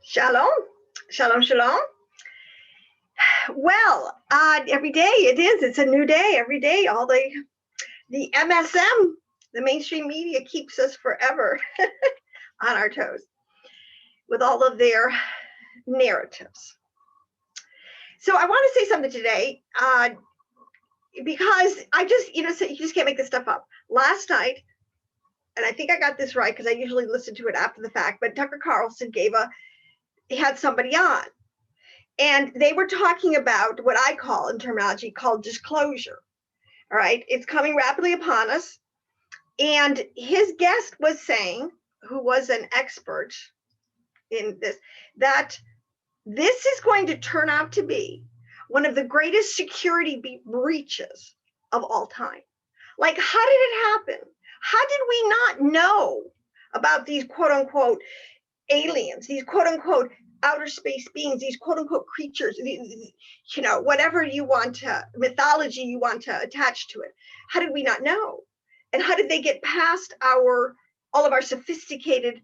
Shalom, shalom, shalom. Well, every day it's a new day. Every day, all the MSM, the mainstream media, keeps us forever on our toes with all of their narratives. So I want to say something today because I just, so you just can't make this stuff up. Last night, and I think I got this right because I usually listen to it after the fact, but Tucker Carlson had somebody on. And they were talking about what I call in terminology called disclosure. All right, it's coming rapidly upon us. And his guest was saying, who was an expert in this, that this is going to turn out to be one of the greatest security breaches of all time. Like, how did it happen? How did we not know about these quote unquote aliens, these quote unquote outer space beings, these quote unquote creatures, whatever you want to, mythology you want to attach to it? How did we not know? And how did they get past all of our sophisticated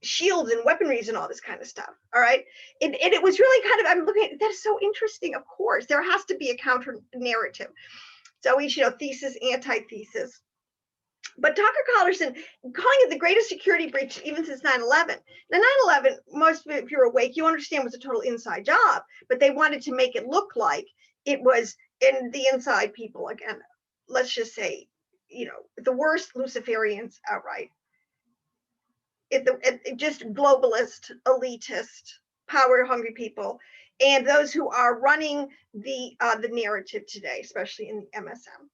shields and weaponries and all this kind of stuff? All right. And it was really kind of, I'm looking at, that's so interesting. Of course, there has to be a counter narrative. So each, thesis, antithesis. But Tucker Carlson calling it the greatest security breach even since 9/11. Now 9/11, most of it, if you're awake, you understand was a total inside job, but they wanted to make it look like it was in the inside people, again, let's just say, the worst Luciferians outright. Just globalist, elitist, power-hungry people, and those who are running the narrative today, especially in the MSM.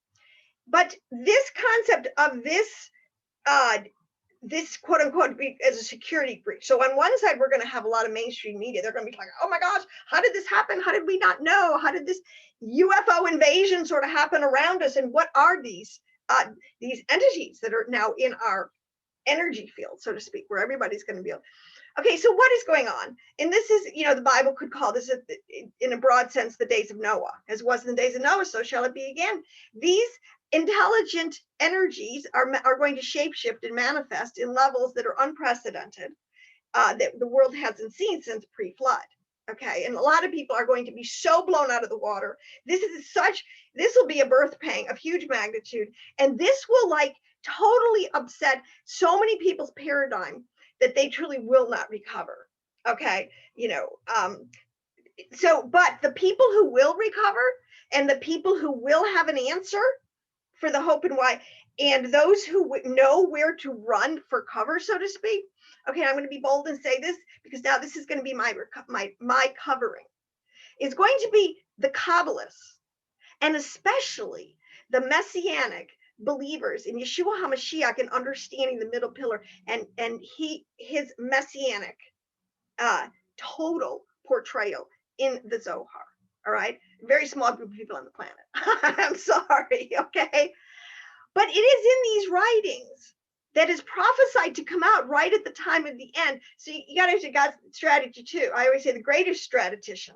But this concept of this quote unquote as a security breach. So on one side, we're going to have a lot of mainstream media. They're going to be like, oh my gosh, how did this happen? How did we not know? How did this UFO invasion sort of happen around us? And what are these entities that are now in our energy field, so to speak, where everybody's going to be able. Okay, so what is going on? And this is, the Bible could call this, in a broad sense, the days of Noah. As was in the days of Noah, so shall it be again. These intelligent energies are going to shapeshift and manifest in levels that are unprecedented, that the world hasn't seen since pre-flood. Okay, and a lot of people are going to be so blown out of the water. This will be a birth pang of huge magnitude, and this will totally upset so many people's paradigm that they truly will not recover. Okay, but the people who will recover and the people who will have an answer for the hope and why, and those who know where to run for cover, so to speak. Okay, I'm going to be bold and say this because now this is going to be my covering. It's going to be the Kabbalists, and especially the Messianic believers in Yeshua HaMashiach and understanding the middle pillar and his Messianic total portrayal in the Zohar. All right, very small group of people on the planet. I'm sorry, okay, but it is in these writings that is prophesied to come out right at the time of the end. So you got to have God's strategy too. I always say the greatest strategician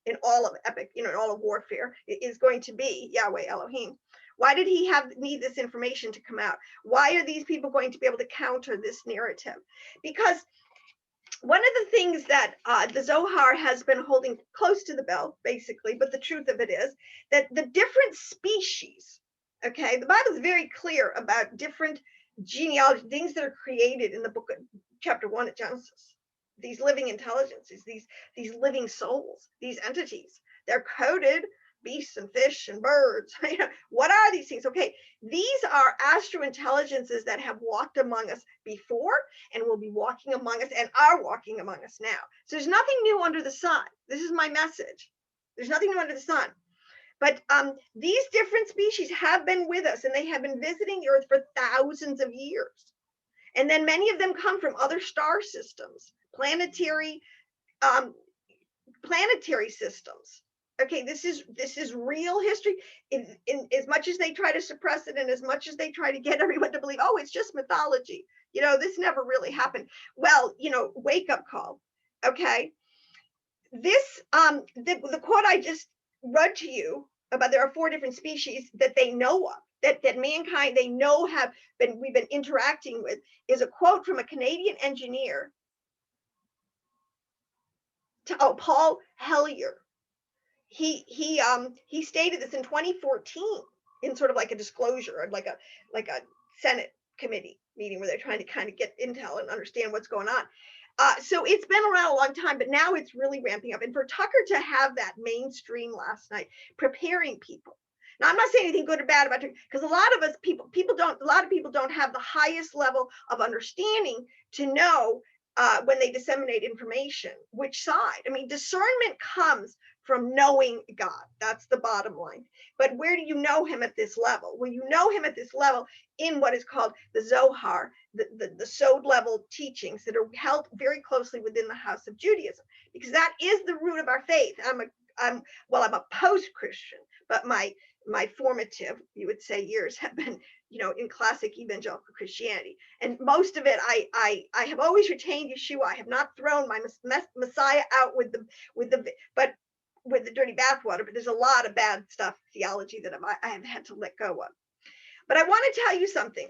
in all of epic, in all of warfare is going to be Yahweh Elohim. Why did he need this information to come out? Why are these people going to be able to counter this narrative? Because one of the things that the Zohar has been holding close to the belt, basically, but the truth of it is that the different species, okay, the Bible is very clear about different genealogy, things that are created in the book of chapter 1 of Genesis. These living intelligences, these living souls, these entities, they're coded beasts and fish and birds. What are these things? Okay, these are astro intelligences that have walked among us before and will be walking among us and are walking among us now. So there's nothing new under the sun. This is my message. There's nothing new under the sun. But these different species have been with us and they have been visiting the earth for thousands of years. And then many of them come from other star systems, planetary systems. Okay, this is real history. In as much as they try to suppress it and as much as they try to get everyone to believe, oh, it's just mythology. This never really happened. Well, wake up call. Okay. This, the quote I just read to you about, there are 4 different species that they know of, that mankind, they know we've been interacting with, is a quote from a Canadian engineer Paul Hellyer. He stated this in 2014 in sort of like a disclosure, like a Senate committee meeting where they're trying to kind of get intel and understand what's going on. So it's been around a long time, but now it's really ramping up. And for Tucker to have that mainstream last night, preparing people. Now, I'm not saying anything good or bad about it, because a lot of people don't have the highest level of understanding to know when they disseminate information, which side. I mean, discernment comes from knowing God. That's the bottom line. But where do you know him at this level? Well, you know him at this level in what is called the Zohar, the Sod level teachings that are held very closely within the house of Judaism, because that is the root of our faith. I'm a post-Christian, but my formative, you would say, years have been, in classic evangelical Christianity. And most of it, I have always retained Yeshua. I have not thrown my Messiah out with the dirty bathwater, but there's a lot of bad stuff, theology, that I have had to let go of. But I want to tell you something.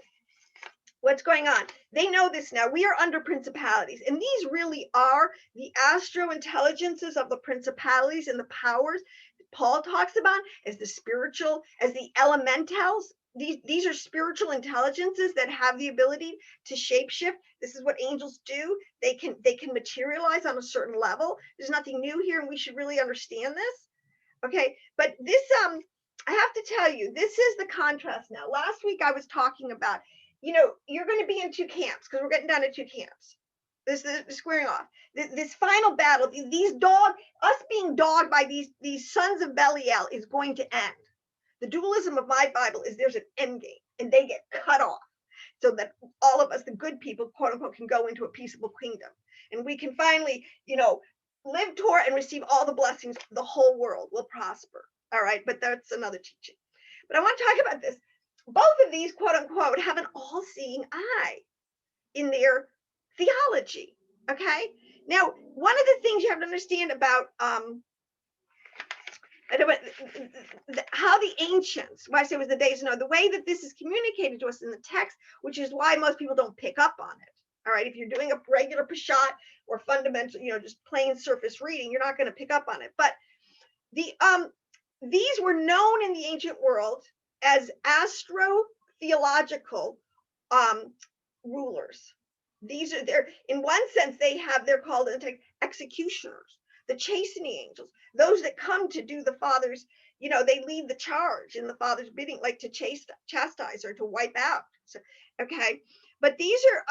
What's going on? They know this now. We are under principalities, and these really are the astro intelligences of the principalities and the powers that Paul talks about as the spiritual, as the elementals. These are spiritual intelligences that have the ability to shapeshift. This is what angels do. They can materialize on a certain level. There's nothing new here, and we should really understand this. Okay, but this I have to tell you, this is the contrast now. Last week I was talking about, you're going to be in two camps, because we're getting down to two camps. This is squaring off. This final battle, us being dogged by these sons of Belial is going to end. The dualism of my Bible is there's an end game, and they get cut off, so that all of us, the good people, quote unquote, can go into a peaceable kingdom, and we can finally, live Torah and receive all the blessings. The whole world will prosper. All right, but that's another teaching. But I want to talk about this. Both of these, quote unquote, have an all-seeing eye in their theology. Okay. Now, one of the things you have to understand about how the ancients, what I say was the days, the way that this is communicated to us in the text, which is why most people don't pick up on it. All right, if you're doing a regular Parashah or fundamental, just plain surface reading, you're not going to pick up on it. But these were known in the ancient world as astro-theological rulers. In one sense, they're called executioners, the chastening angels, those that come to do the Father's, they lead the charge in the Father's bidding, like to chastise or to wipe out. So, okay, but these are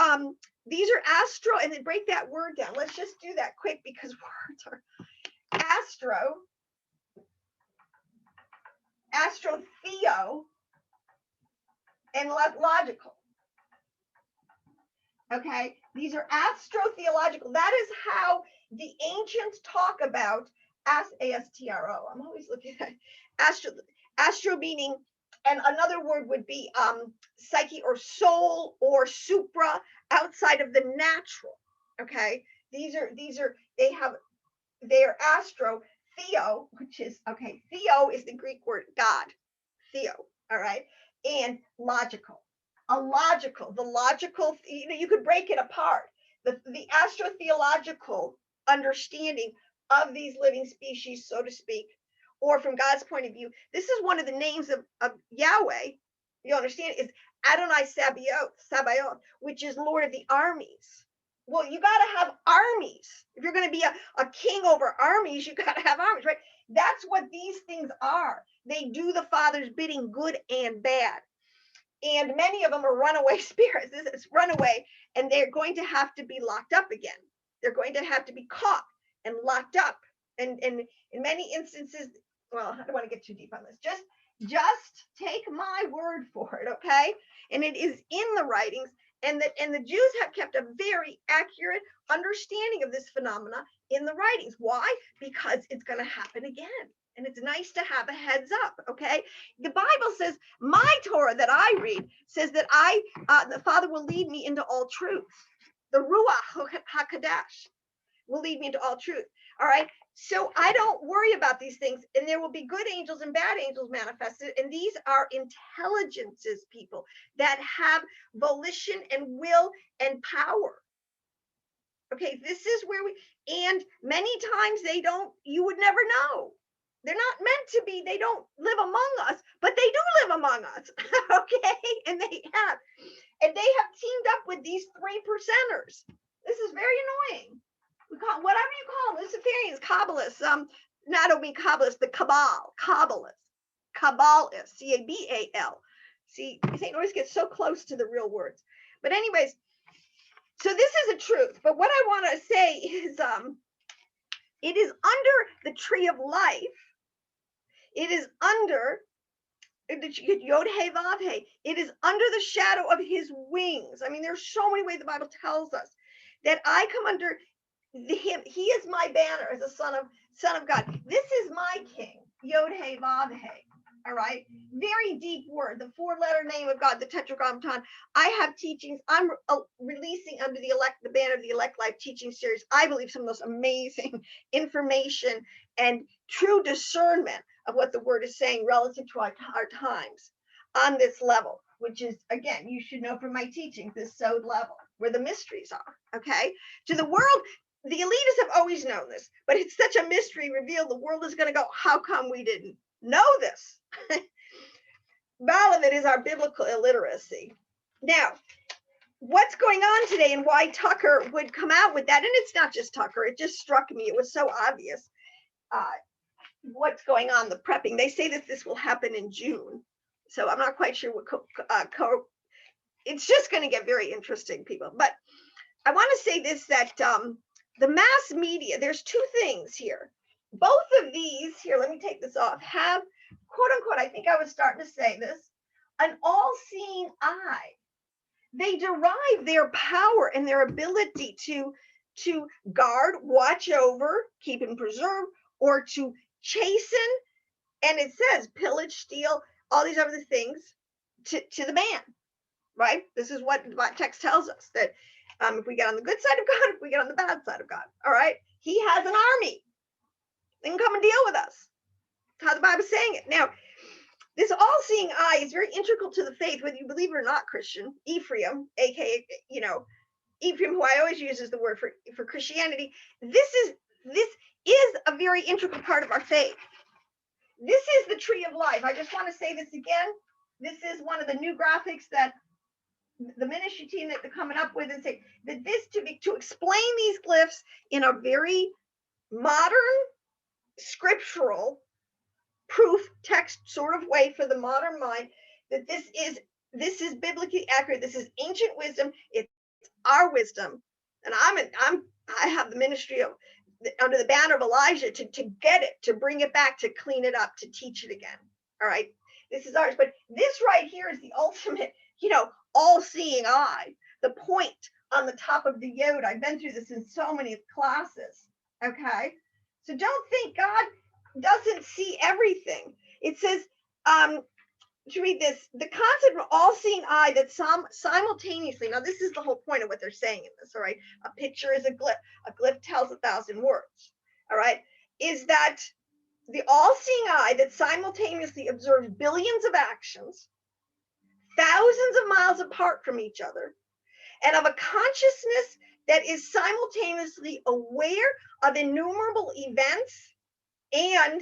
astro, and then break that word down. Let's just do that quick, because words are astro-theo, and logical. Okay, these are astro-theological. That is how the ancients talk about astro. I'm always looking at astro meaning, and another word would be psyche or soul or supra, outside of the natural. Okay, they're astro. Theo, which is, theo is the Greek word God, theo, all right, and logical. The logical, you could break it apart. The astro-theological understanding of these living species, so to speak, or from God's point of view, this is one of the names of Yahweh, you understand, is Adonai Sabaoth, which is Lord of the armies. Well, you got to have armies. If you're going to be a king over armies, you got to have armies, right? That's what these things are. They do the Father's bidding, good and bad. And many of them are runaway spirits. This is runaway, and they're going to have to be locked up again. They're going to have to be caught and locked up. And in many instances, well, I don't want to get too deep on this. Just take my word for it, okay? And it is in the writings. And the Jews have kept a very accurate understanding of this phenomena in the writings. Why? Because it's going to happen again. And it's nice to have a heads up, okay? The Bible says, my Torah that I read says that the Father will lead me into all truth. The Ruach HaKadosh will lead me into all truth, all right? So I don't worry about these things, and there will be good angels and bad angels manifested, and these are intelligences, people, that have volition and will and power, Okay, this is where and many times you would never know. They're not meant to be, they don't live among us, but they do live among us. Okay, and they have teamed up with these 3%ers. This is very annoying. We call whatever you call them, Luciferians, Kabbalists, not only Kabbalists, the Kabbalists, Cabal. See, St. always gets so close to the real words. But anyways, so this is a truth. But what I want to say is, it is under the tree of life. It is under Yod He Vav He. It is under the shadow of his wings. I mean, there's so many ways the Bible tells us that I come under him. He is my banner as a son of God. This is my king. Yod He Vav He. All right. Very deep word. The 4-letter name of God, the Tetragrammaton. I have teachings. I'm releasing under the banner of the Elect Life teaching series. I believe some of those amazing information and true discernment of what the word is saying relative to our times on this level, which is, again, you should know from my teachings, this sod level, where the mysteries are. Okay. To the world, the elitists have always known this, but it's such a mystery revealed. The world is going to go, how come we didn't know this? All of it is our biblical illiteracy. Now, what's going on today and why Tucker would come out with that, and it's not just Tucker, it just struck me, it was so obvious what's going on, the prepping. They say that this will happen in June, so I'm not quite sure what it's just going to get very interesting, people. But I want to say this, that the mass media, there's 2 things here. Both of these here, let me take this off, have, quote unquote, I think I was starting to say this, an all-seeing eye. They derive their power and their ability to guard, watch over, keep and preserve, or to chasten, and it says pillage, steal, all these other things to the man, right? This is what text tells us, that if we get on the good side of God, if we get on the bad side of God, all right? He has an army. They can come and deal with us. That's how the Bible is saying it. Now, this all-seeing eye is very integral to the faith, whether you believe it or not, Christian. Ephraim, aka, Ephraim, who I always use as the word for Christianity, this is a very integral part of our faith. This is the tree of life. I just want to say this again. This is one of the new graphics that the ministry team that they're coming up with, and say that this to explain these glyphs in a very modern, scriptural, proof text sort of way for the modern mind, that this is biblically accurate. This is ancient wisdom. It's our wisdom, and I have the ministry of under the banner of Elijah to get it, to bring it back, to clean it up, to teach it again. All right, this is ours. But this right here is the ultimate, all-seeing eye. The point on the top of the yod. I've been through this in so many classes. Okay, so don't think God doesn't see everything. It says, to read this, the concept of all-seeing eye that simultaneously, now this is the whole point of what they're saying in this, all right? A picture is a glyph tells 1,000 words, all right? Is that the all-seeing eye that simultaneously observes billions of actions, thousands of miles apart from each other, and of a consciousness that is simultaneously aware of innumerable events and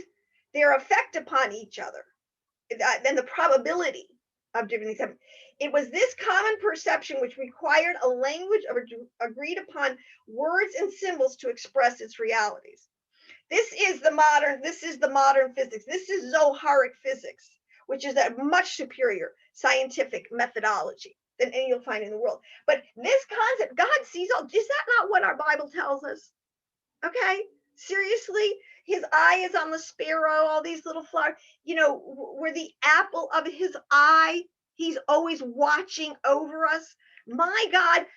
their effect upon each other, then the probability of different things. It was this common perception which required a language of agreed upon words and symbols to express its realities. This is the modern physics. This is Zoharic physics, which is a much superior scientific methodology than any you'll find in the world. But this concept, God sees all. Is that not what our Bible tells us? Okay, seriously? His eye is on the sparrow, all these little flowers, we're the apple of his eye. He's always watching over us. My God,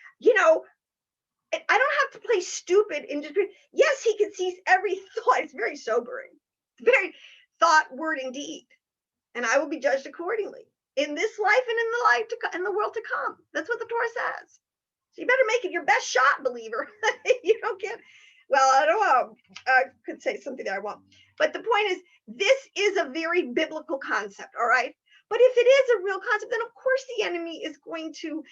I don't have to play stupid and just, yes, he can see every thought. It's very sobering, very thought, word, and deed. And I will be judged accordingly in this life and in the life to come, in the world to come. That's what the Torah says. So you better make it your best shot, believer. You don't get, well, I don't know. I could say something that I won't. But the point is, this is a very biblical concept, all right? But if it is a real concept, then of course the enemy is going to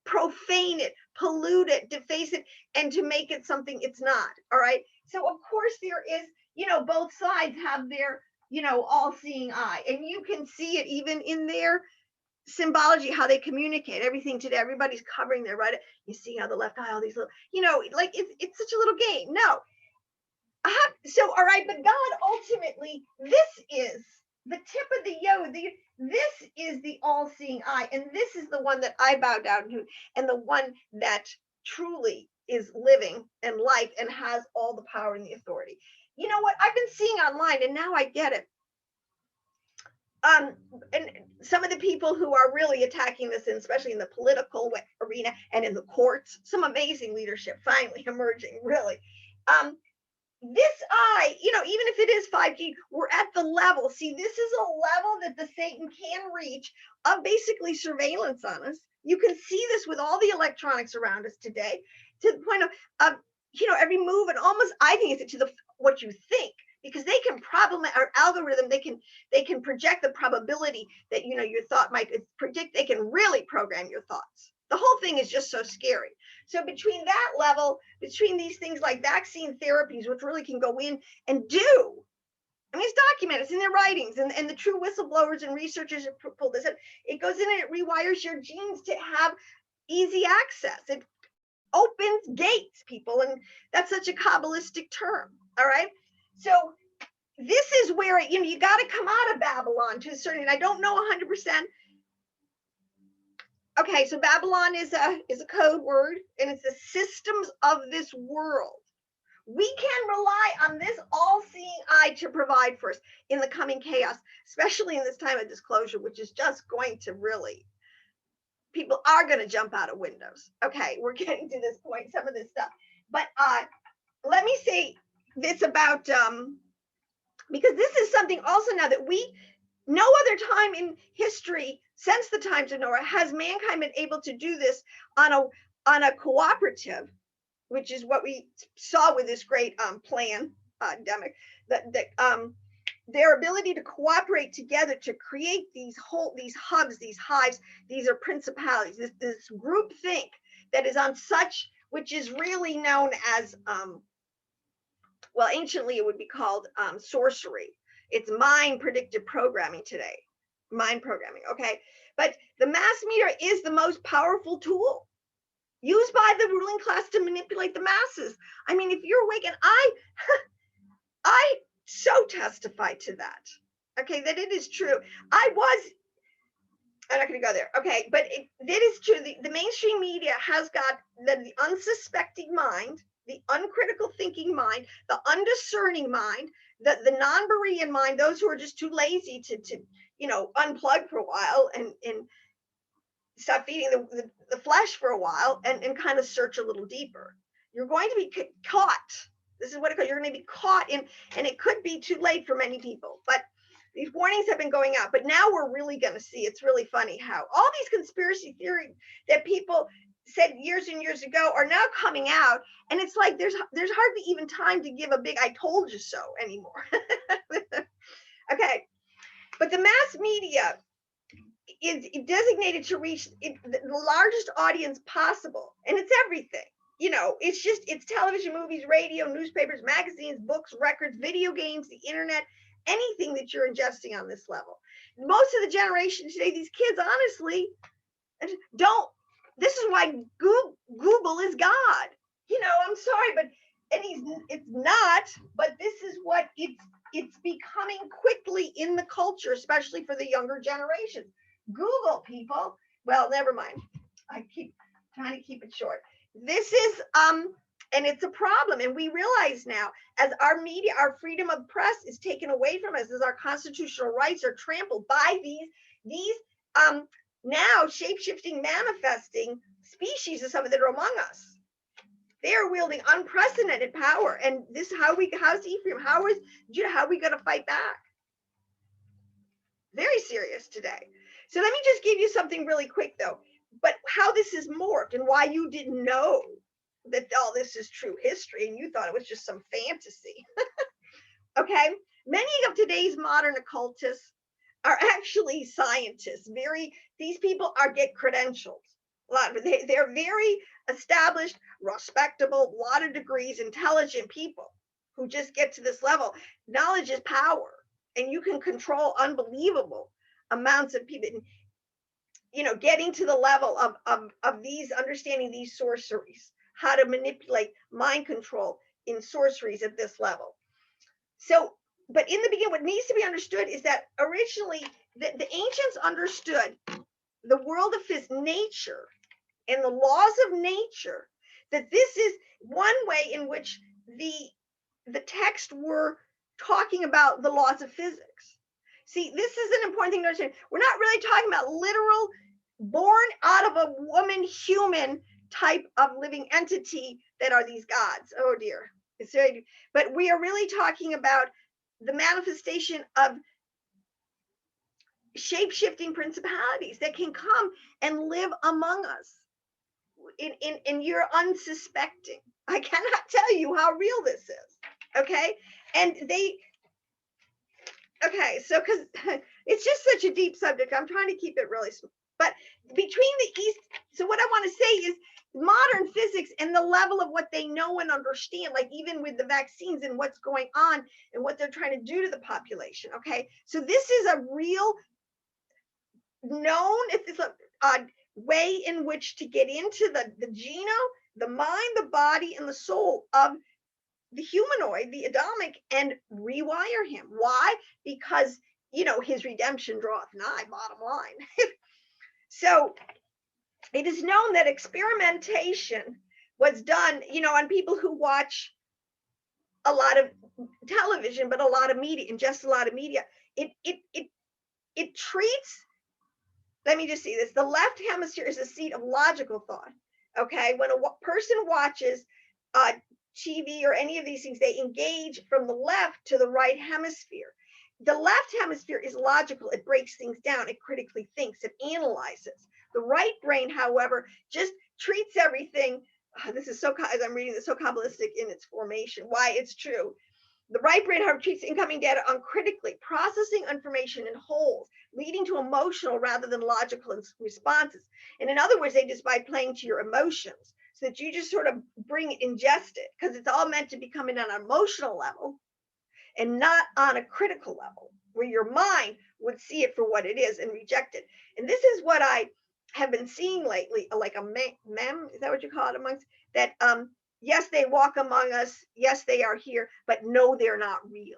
profane it, pollute it, deface it, and to make it something it's not. All right. So of course there is, both sides have their, all-seeing eye, and you can see it even in their symbology, how they communicate everything today. Everybody's covering their right. You see how the left eye, all these little, like it's such a little game. No. So, all right, but God ultimately, this is the tip of the yod. This is the all-seeing eye, and this is the one that I bow down to, and the one that truly is living and life and has all the power and the authority. You know what? I've been seeing online, and now I get it. And some of the people who are really attacking this, and especially in the political arena and in the courts, some amazing leadership finally emerging, really. This eye, even if it is 5G, we're at the level. See, this is a level that the Satan can reach of basically surveillance on us. You can see this with all the electronics around us today, to the point of every move, and almost, I think, it's to what you think, because they can our algorithm, they can project the probability that your thought might predict. They can really program your thoughts. The whole thing is just so scary. So between that level, between these things like vaccine therapies, which really can go in and do, I mean, it's documented, it's in their writings, and the true whistleblowers and researchers have pulled this up. It goes in and it rewires your genes to have easy access. It opens gates, people, and that's such a Kabbalistic term. All right. So this is where, you got to come out of Babylon to a certain, and I don't know 100%. Okay, so Babylon is a code word, and it's the systems of this world. We can rely on this all-seeing eye to provide for us in the coming chaos, especially in this time of disclosure, which is just going to really, people are going to jump out of windows. Okay, we're getting to this point, some of this stuff. But let me say this about, because this is something also now that no other time in history since the times of Noah has mankind been able to do this on a cooperative, which is what we saw with this great pandemic, that their ability to cooperate together to create these hubs, these hives. These are principalities, this group think that is on such, which is really known as, well, anciently it would be called sorcery. It's mind predictive programming today, mind programming. Okay. But the mass media is the most powerful tool used by the ruling class to manipulate the masses. I mean, if you're awake, and I so testify to that. Okay. That it is true. I'm not going to go there. Okay. But it is true. The mainstream media has got the unsuspecting mind, the uncritical thinking mind, the undiscerning mind, the non-Berean mind, those who are just too lazy to unplug for a while and stop feeding the flesh for a while and kind of search a little deeper. You're going to be caught. This is what it called. You're going to be caught in, and it could be too late for many people, but these warnings have been going out. But now we're really going to see. It's really funny how all these conspiracy theories that people said years and years ago are now coming out, and it's like there's hardly even time to give a big "I told you so" anymore. Okay, but the mass media is designated to reach the largest audience possible, and it's everything. It's television, movies, radio, newspapers, magazines, books, records, video games, the internet, anything that you're ingesting on this level. Most of the generation today, these kids, honestly, don't. This is why Google is God. I'm sorry, but it's not. But this is what it's becoming quickly in the culture, especially for the younger generations. Google, people. Well, never mind. I keep trying to keep it short. This is and it's a problem, and we realize now, as our media, our freedom of press is taken away from us, as our constitutional rights are trampled by these now shape-shifting, manifesting species of some that are among us. They are wielding unprecedented power, and this how's Ephraim? How are we going to fight back? Very serious today. So let me just give you something really quick, though. But how this is morphed and why you didn't know that all this is true history and you thought it was just some fantasy. Okay, many of today's modern occultists are actually scientists. These people get credentials. A lot of they're very established, respectable, lot of degrees, intelligent people who just get to this level. Knowledge is power, and you can control unbelievable amounts of people. You know, getting to the level of these, understanding these sorceries, how to manipulate mind control in sorceries at this level. So, but in the beginning, what needs to be understood is that originally the ancients understood the world of nature and the laws of nature, that this is one way in which the text were talking about the laws of physics. See, this is an important thing to understand. We're not really talking about literal, born out of a woman, human type of living entity that are these gods. Oh dear. It's very, but we are really talking about the manifestation of shape-shifting principalities that can come and live among us in your unsuspecting. I cannot tell you how real this is. Okay. And so because it's just such a deep subject, I'm trying to keep it really small. But between the East, so what I want to say is modern physics and the level of what they know and understand, like even with the vaccines and what's going on and what they're trying to do to the population. Okay. So this is a real known, it's a way in which to get into the genome, the mind, the body, and the soul of the humanoid, the Adamic, and rewire him. Why? Because, you know, his redemption draweth nigh, bottom line. So it is known that experimentation was done, you know, on people who watch a lot of television, but a lot of media, and just a lot of media. It treats, let me just see this. The left hemisphere is a seat of logical thought. Okay, when a person watches TV or any of these things, they engage from the left to the right hemisphere. The left hemisphere is logical. It breaks things down. It critically thinks. It analyzes. The right brain, however, just treats everything. This is so, as I'm reading this, so Kabbalistic in its formation. Why it's true. The right brain, however, treats incoming data uncritically, processing information in wholes, leading to emotional rather than logical responses. And in other words, they just by playing to your emotions, so that you just sort of ingest it, because it's all meant to be coming on an emotional level and not on a critical level where your mind would see it for what it is and reject it. And this is what I have been seeing lately, like a mem, is that what you call it amongst that? Yes, they walk among us. Yes, they are here, but no, they're not real.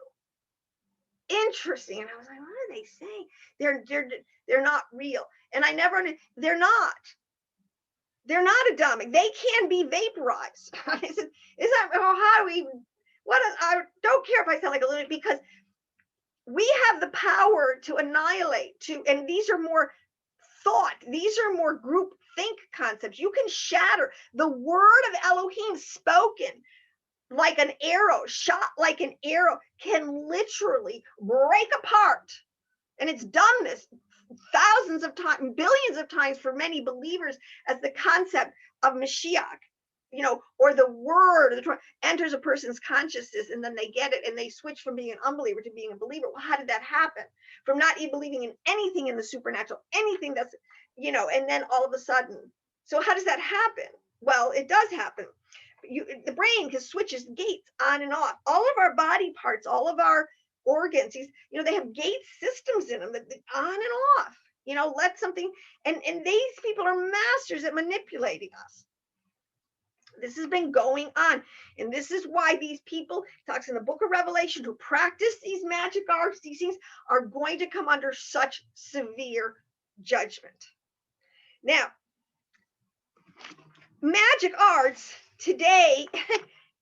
Interesting. And I was like, what are they saying? They're not real. And I never, they're not Adamic. They can be vaporized. I said, is that, how do we, I don't care if I sound like a lunatic, because we have the power to annihilate, and these are more thought. These are more group think concepts. You can shatter the word of Elohim spoken like an arrow, shot like an arrow, can literally break apart. And it's done this thousands of times, billions of times for many believers, as the concept of Mashiach, you know, or the word of the Torah enters a person's consciousness, and then they get it and they switch from being an unbeliever to being a believer. Well, how did that happen? From not even believing in anything in the supernatural, anything that's, you know, and then all of a sudden. So how does that happen? Well, it does happen. The brain can switches gates on and off. All of our body parts, all of our organs, you know, they have gate systems in them that on and off, you know, let something, and these people are masters at manipulating us. This has been going on, and this is why these people, talks in the book of Revelation, who practice these magic arts, these things are going to come under such severe judgment. Now, magic arts today,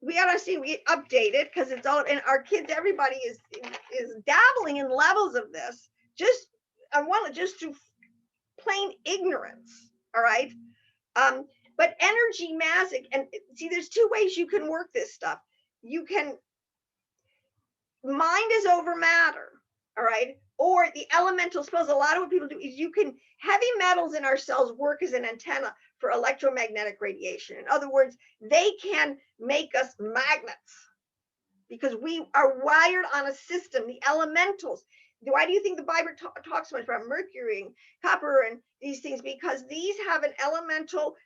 we gotta see, we update it, because it's all, and our kids, everybody is dabbling in levels of this, just through plain ignorance. All right. But energy magic, and see, there's two ways you can work this stuff. You can, mind is over matter. All right. Or the elemental spells. A lot of what people do is heavy metals in our cells work as an antenna for electromagnetic radiation. In other words, they can make us magnets, because we are wired on a system. The elementals. Why do you think the Bible talks so much about mercury and copper and these things? Because these have an elemental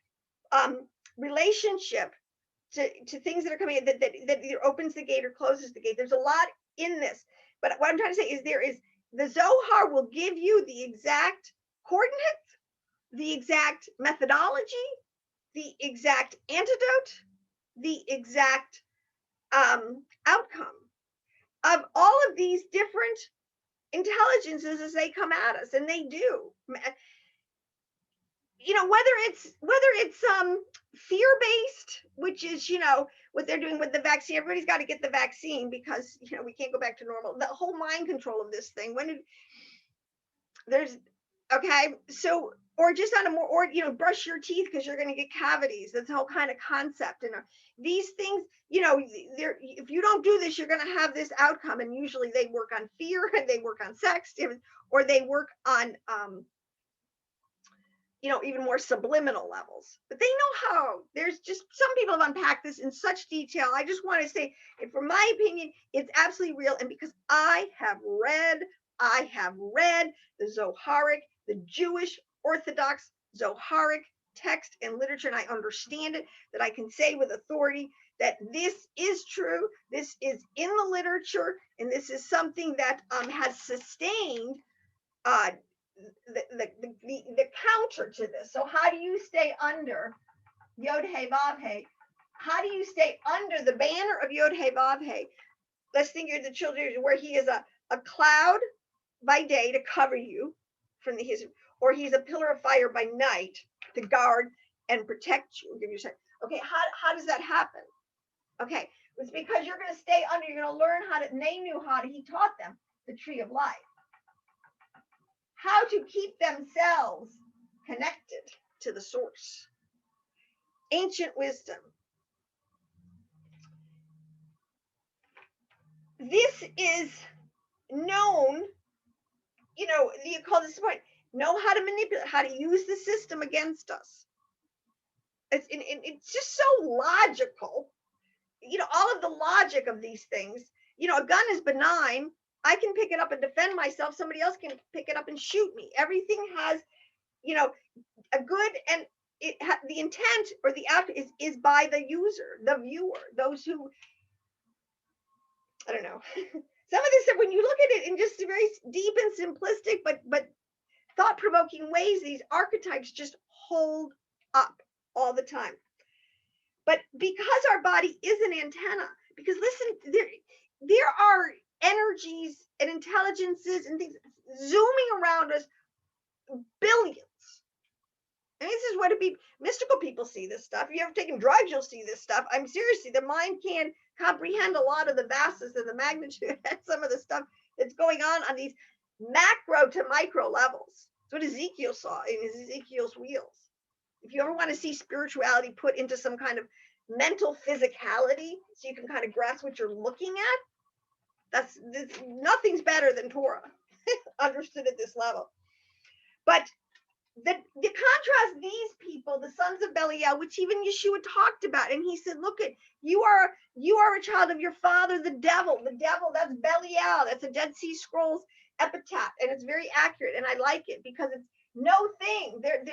relationship to things that are coming in, that either opens the gate or closes the gate. There's a lot in this. But what I'm trying to say is the Zohar will give you the exact coordinates, the exact methodology, the exact antidote, the exact outcome of all of these different intelligences as they come at us, and they do. You know, whether it's fear-based, which is, you know, what they're doing with the vaccine. Everybody's got to get the vaccine because, you know, we can't go back to normal. The whole mind control of this thing. Okay, so, or just on a more, or, you know, brush your teeth because you're going to get cavities. That's the whole kind of concept. And these things, you know, if you don't do this, you're going to have this outcome. And usually they work on fear, and they work on sex, or they work on, you know, even more subliminal levels. But they know how. There's just, some people have unpacked this in such detail. I just want to say, from my opinion, it's absolutely real. And because I have read the Zoharic, the Jewish Orthodox Zoharic text and literature, and I understand it, that I can say with authority that this is true, this is in the literature, and this is something that has sustained the counter to this. So how do you stay under Yod He Vav He? How do you stay under the banner of Yod He Vav He? Let's think of the children where he is a cloud by day to cover you from his, or he's a pillar of fire by night to guard and protect you. Give you a okay, how does that happen? Okay, it's because you're going to stay under, you're going to learn how to, and they knew how to, he taught them the tree of life, how to keep themselves connected to the source. Ancient wisdom. This is known, you know, you call this point, know how to manipulate, how to use the system against us. It's just so logical, you know, all of the logic of these things. You know, a gun is benign. I can pick it up and defend myself. Somebody else can pick it up and shoot me. Everything has, you know, a good, and the intent or the act is by the user, the viewer, those who, I don't know. Some of this stuff, when you look at it in just very deep and simplistic, but thought-provoking ways, these archetypes just hold up all the time. But because our body is an antenna, because listen, there are energies and intelligences and things zooming around us, billions. And this is what mystical people see this stuff. If you ever taken drugs, you'll see this stuff. I'm seriously, the mind can't comprehend a lot of the vastness and the magnitude and some of the stuff that's going on these macro to micro levels. That's what Ezekiel saw in Ezekiel's wheels. If you ever want to see spirituality put into some kind of mental physicality, so you can kind of grasp what you're looking at, nothing's better than Torah, understood at this level. But the contrast, these people, the sons of Belial, which even Yeshua talked about, and he said, look, at you are a child of your father, the devil, that's Belial, that's a Dead Sea Scrolls epitaph, and it's very accurate, and I like it because it's no thing. They're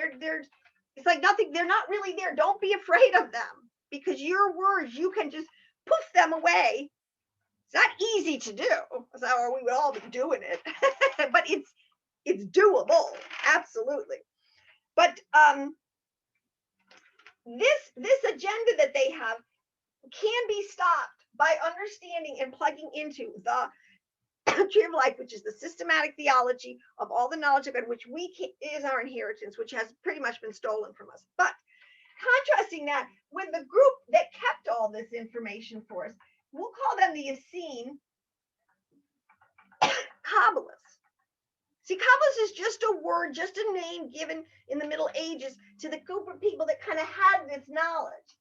it's like nothing, they're not really there. Don't be afraid of them, because your words, you can just poof them away. It's not easy to do, or we would all be doing it, but it's doable, absolutely. But this agenda that they have can be stopped by understanding and plugging into the tree of life, which is the systematic theology of all the knowledge of God, which is our inheritance, which has pretty much been stolen from us. But contrasting that with the group that kept all this information for us, we'll call them the Essene Kabbalists. See, Kabbalists is just a word, just a name given in the Middle Ages to the group of people that kind of had this knowledge,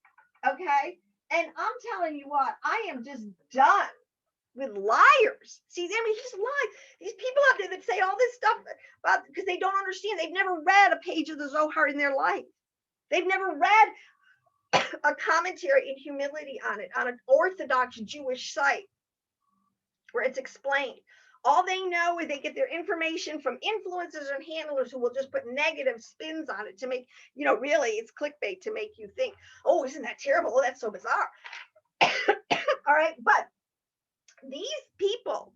okay? And I'm telling you what, I am just done with liars. See, I mean, just lies. These people out there that say all this stuff about, because they don't understand. They've never read a page of the Zohar in their life. They've never read a commentary in humility on it, on an Orthodox Jewish site where it's explained. All they know is they get their information from influencers and handlers who will just put negative spins on it to make, really it's clickbait to make you think, oh, isn't that terrible? Oh, that's so bizarre. All right. But these people,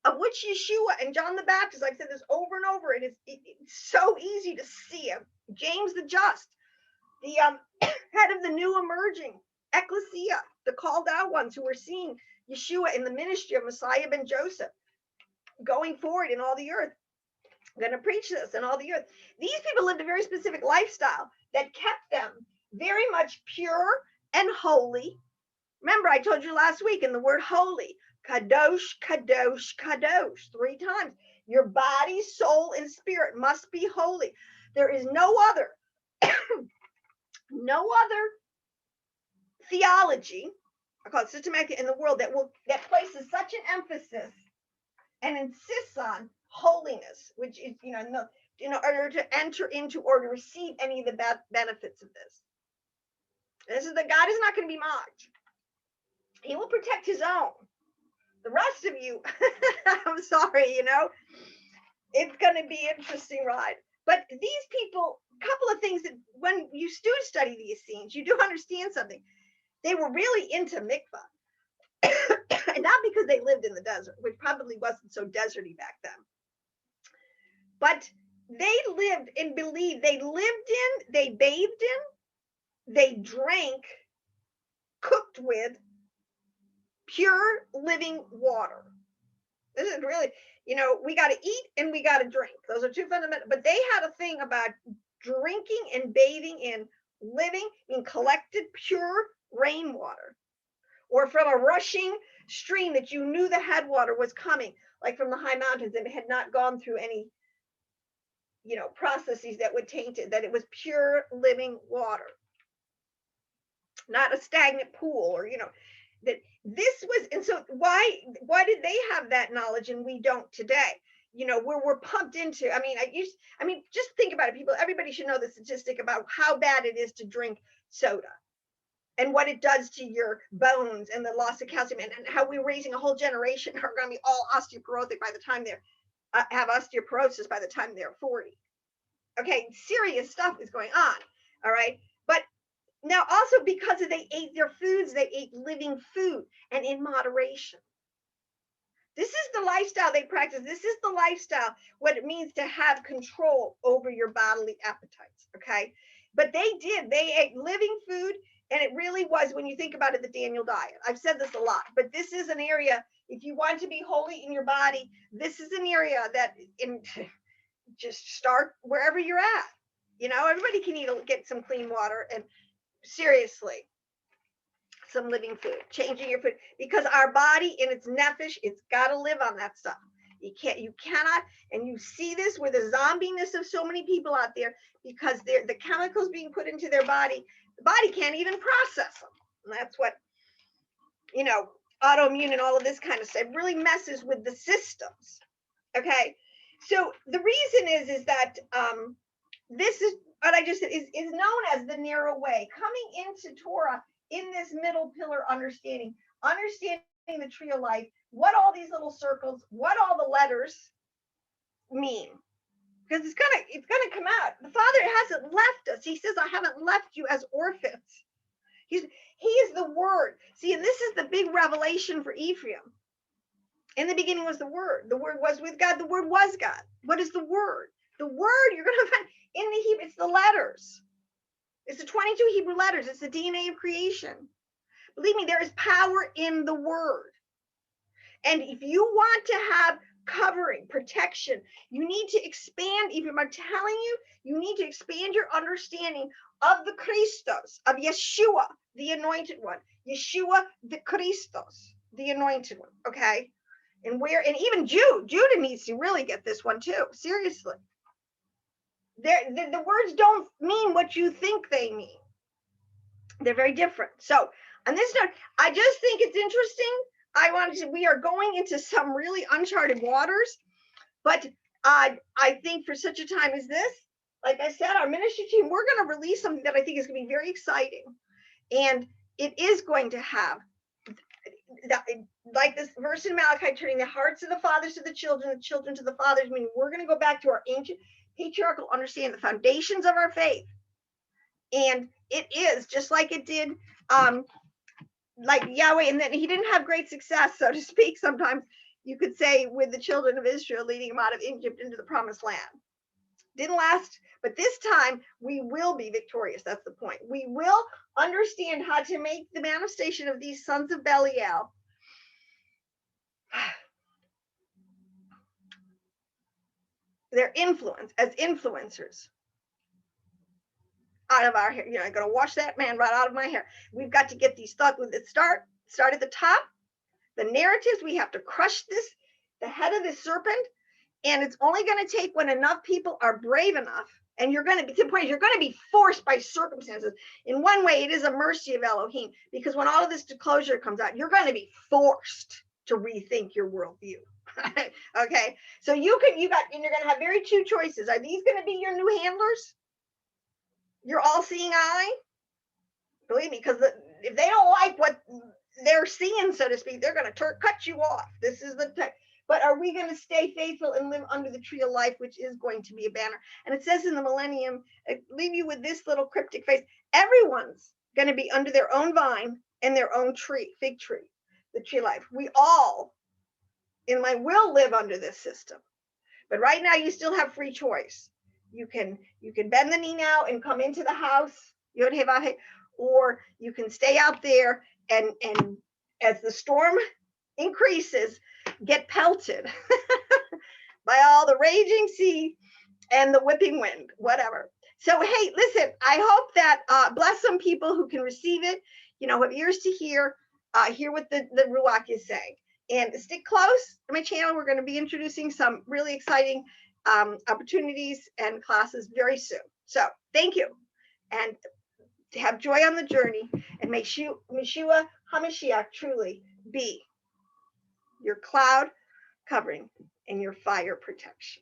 of which Yeshua and John the Baptist, I've said this over and over, it's so easy to see him. James the Just, the head of the new emerging ecclesia, the called out ones who were seeing Yeshua in the ministry of Messiah ben Joseph, going forward in all the earth. I'm going to preach this in all the earth. These people lived a very specific lifestyle that kept them very much pure and holy. Remember, I told you last week in the word holy, kadosh, kadosh, kadosh, 3 times. Your body, soul, and spirit must be holy. There is no other, theology, I call it systematic, in the world that places such an emphasis and insists on holiness, which is, in order to enter into or to receive any of the benefits of this. This is that God is not going to be mocked. He will protect his own. The rest of you, I'm sorry, it's going to be an interesting ride. But these people, a couple of things that when you do study the Essenes, you do understand something. They were really into mikvah. And not because they lived in the desert, which probably wasn't so deserty back then. But they lived and believed, they lived in, they bathed in, they drank, cooked with pure living water. This is really, we got to eat and we got to drink. Those are 2 fundamental, but they had a thing about drinking and bathing in living in collected pure rainwater, or from a rushing stream that you knew the headwater was coming, like from the high mountains, and it had not gone through any, processes that would taint it, that it was pure living water, not a stagnant pool, or, that this was. And so why did they have that knowledge and we don't today? We're pumped into, just think about it, people. Everybody should know the statistic about how bad it is to drink soda and what it does to your bones and the loss of calcium, and how we're raising a whole generation who are going to be all osteoporotic by the time they're have osteoporosis by the time they're 40. Okay, serious stuff is going on. All right, but now also because they ate their foods, they ate living food and in moderation. This is the lifestyle they practice. This is the lifestyle, what it means to have control over your bodily appetites. Okay, but they ate living food. And it really was, when you think about it, the Daniel diet. I've said this a lot, but this is an area, if you want to be holy in your body, this is an area that just start wherever you're at. Everybody can get some clean water, and seriously, some living food, changing your food, because our body in its nephesh, it's got to live on that stuff. You cannot, and you see this with the zombiness of so many people out there, because the chemicals being put into their body, the body can't even process them. And that's what, autoimmune and all of this kind of stuff really messes with the systems. Okay. So the reason is that this is what I just said is known as the narrow way, coming into Torah in this middle pillar understanding the tree of life, what all these little circles, what all the letters mean. Because it's gonna come out. The Father hasn't left us. He says, I haven't left you as orphans. He is the Word. See, and this is the big revelation for Ephraim. In the beginning was the Word. The Word was with God. The Word was God. What is the Word? The Word you're going to find in the Hebrew. It's the letters. It's the 22 Hebrew letters. It's the DNA of creation. Believe me, there is power in the Word. And if you want to have covering, protection, you need to expand. Even I'm telling you, you need to expand your understanding of the Christos, of Yeshua, the anointed one. Yeshua, the Christos, the anointed one. Okay. And even Judah needs to really get this one too. Seriously. The words don't mean what you think they mean. They're very different. So on this note, I just think it's interesting. We are going into some really uncharted waters, but I think for such a time as this, like I said, our ministry team, we're going to release something that I think is going to be very exciting. And it is going to have, like this verse in Malachi, turning the hearts of the fathers to the children to the fathers, meaning we're going to go back to our ancient patriarchal understanding, the foundations of our faith. And it is just like it did, like Yahweh, and then he didn't have great success, so to speak, sometimes you could say, with the children of Israel leading them out of Egypt into the promised land. Didn't last, but this time we will be victorious. That's the point. We will understand how to make the manifestation of these sons of Belial their influence as influencers out of our hair. I'm going to wash that man right out of my hair. We've got to get these thoughts with it. Start at the top. The narratives, we have to crush this, the head of this serpent. And it's only going to take when enough people are brave enough. And you're going to be to the point, you're going to be forced by circumstances. In one way, it is a mercy of Elohim, because when all of this disclosure comes out, you're going to be forced to rethink your worldview. Okay. So you're going to have very two choices. Are these going to be your new handlers? Your all-seeing eye? Believe me, because if they don't like what they're seeing, so to speak, they're going to cut you off. This is the text. But are we going to stay faithful and live under the tree of life, which is going to be a banner? And it says in the millennium, I leave you with this little cryptic phrase: everyone's going to be under their own vine and their own tree, fig tree, the tree of life. We all, in my will, live under this system. But right now, you still have free choice. You can bend the knee now and come into the house, or you can stay out there and as the storm increases, get pelted by all the raging sea and the whipping wind, whatever. So, hey, listen, I hope that bless some people who can receive it, have ears to hear what the Ruach is saying. And stick close to my channel. We're going to be introducing some really exciting opportunities and classes very soon. So thank you, and have joy on the journey, and may Yeshua HaMashiach truly be your cloud covering and your fire protection.